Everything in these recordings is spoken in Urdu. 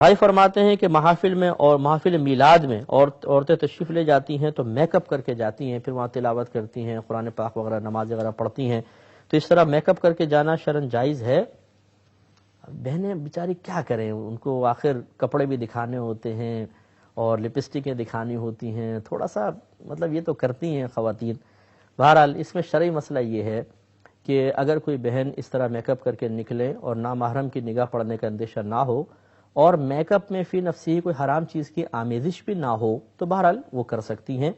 بھائی فرماتے ہیں کہ محافل میں اور محافل میلاد میں عورتیں تشریف لے جاتی ہیں تو میک اپ کر کے جاتی ہیں، پھر وہاں تلاوت کرتی ہیں، قرآن پاک وغیرہ نماز وغیرہ پڑھتی ہیں، تو اس طرح میک اپ کر کے جانا شرعاً جائز ہے؟ بہنیں بیچاری کیا کریں، ان کو آخر کپڑے بھی دکھانے ہوتے ہیں اور لپسٹکیں دکھانی ہوتی ہیں، تھوڑا سا مطلب یہ تو کرتی ہیں خواتین۔ بہرحال اس میں شرعی مسئلہ یہ ہے کہ اگر کوئی بہن اس طرح میک اپ کر کے نکلے اور نامحرم کی نگاہ پڑنے کا اندیشہ نہ ہو اور میک اپ میں فی نفسی کوئی حرام چیز کی آمیزش بھی نہ ہو تو بہرحال وہ کر سکتی ہیں۔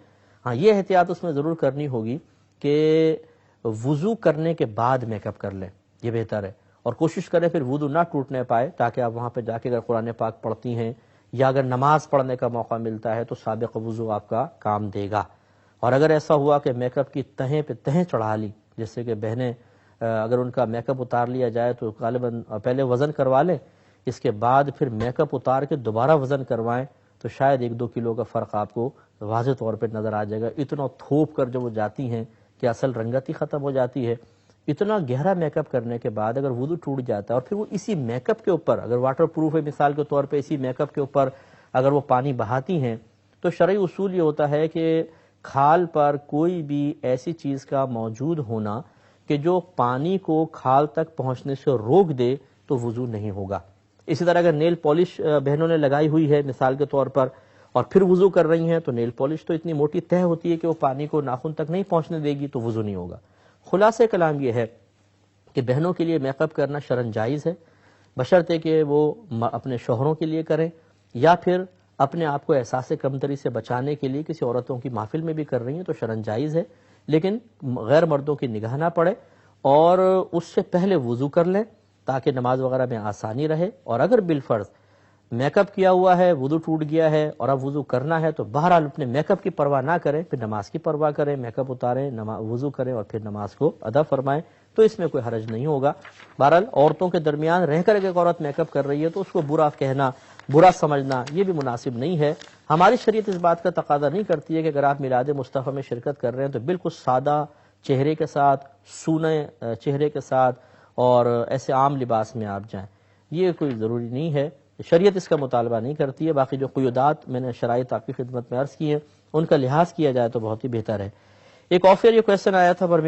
ہاں یہ احتیاط اس میں ضرور کرنی ہوگی کہ وضو کرنے کے بعد میک اپ کر لیں، یہ بہتر ہے، اور کوشش کریں پھر وضو نہ ٹوٹنے پائے، تاکہ آپ وہاں پہ جا کے اگر قرآن پاک پڑھتی ہیں یا اگر نماز پڑھنے کا موقع ملتا ہے تو سابق وضو آپ کا کام دے گا۔ اور اگر ایسا ہوا کہ میک اپ کی تہیں پہ تہیں چڑھا لی، جیسے کہ بہنیں اگر ان کا میک اپ اتار لیا جائے تو غالباً پہلے وزن کروا لیں، اس کے بعد پھر میک اپ اتار کے دوبارہ وزن کروائیں تو شاید 1-2 کلو کا فرق آپ کو واضح طور پہ نظر آ جائے گا۔ اتنا تھوپ کر جب وہ جاتی ہیں کہ اصل رنگت ہی ختم ہو جاتی ہے۔ اتنا گہرا میک اپ کرنے کے بعد اگر وضو ٹوٹ جاتا ہے اور پھر وہ اسی میک اپ کے اوپر، اگر واٹر پروف ہے مثال کے طور پہ، اسی میک اپ کے اوپر اگر وہ پانی بہاتی ہیں تو شرعی اصول یہ ہوتا ہے کہ کھال پر کوئی بھی ایسی چیز کا موجود ہونا کہ جو پانی کو کھال تک پہنچنے سے روک دے تو وضو نہیں ہوگا۔ اسی طرح اگر نیل پالش بہنوں نے لگائی ہوئی ہے مثال کے طور پر اور پھر وضو کر رہی ہیں تو نیل پالش تو اتنی موٹی تہ ہوتی ہے کہ وہ پانی کو ناخن تک نہیں پہنچنے دے گی تو وضو نہیں ہوگا۔ خلاصہ کلام یہ ہے کہ بہنوں کے لیے میک اپ کرنا شرعاً جائز ہے، بشرطے کہ وہ اپنے شوہروں کے لیے کریں یا پھر اپنے آپ کو احساس کمتری سے بچانے کے لیے کسی عورتوں کی محفل میں بھی کر رہی ہیں تو شرعاً جائز ہے، لیکن غیر مردوں کی نگاہ نہ پڑے اور اس سے پہلے وضو کر لیں تاکہ نماز وغیرہ میں آسانی رہے۔ اور اگر بالفرض میک اپ کیا ہوا ہے، وضو ٹوٹ گیا ہے اور اب وضو کرنا ہے تو بہرحال اپنے میک اپ کی پرواہ نہ کریں، پھر نماز کی پرواہ کریں، میک اپ اتاریں، وضو کریں اور پھر نماز کو ادا فرمائیں تو اس میں کوئی حرج نہیں ہوگا۔ بہرحال عورتوں کے درمیان رہ کر ایک عورت میک اپ کر رہی ہے تو اس کو برا کہنا، برا سمجھنا یہ بھی مناسب نہیں ہے۔ ہماری شریعت اس بات کا تقاضا نہیں کرتی ہے کہ اگر آپ میلاد مصطفیٰ میں شرکت کر رہے ہیں تو بالکل سادہ چہرے کے ساتھ، سونے چہرے کے ساتھ اور ایسے عام لباس میں آپ جائیں، یہ کوئی ضروری نہیں ہے، شریعت اس کا مطالبہ نہیں کرتی ہے۔ باقی جو قیودات میں نے شرائط آپ کی خدمت میں عرض کی ہیں ان کا لحاظ کیا جائے تو بہت ہی بہتر ہے۔ ایک اور یہ کویسچن آیا تھا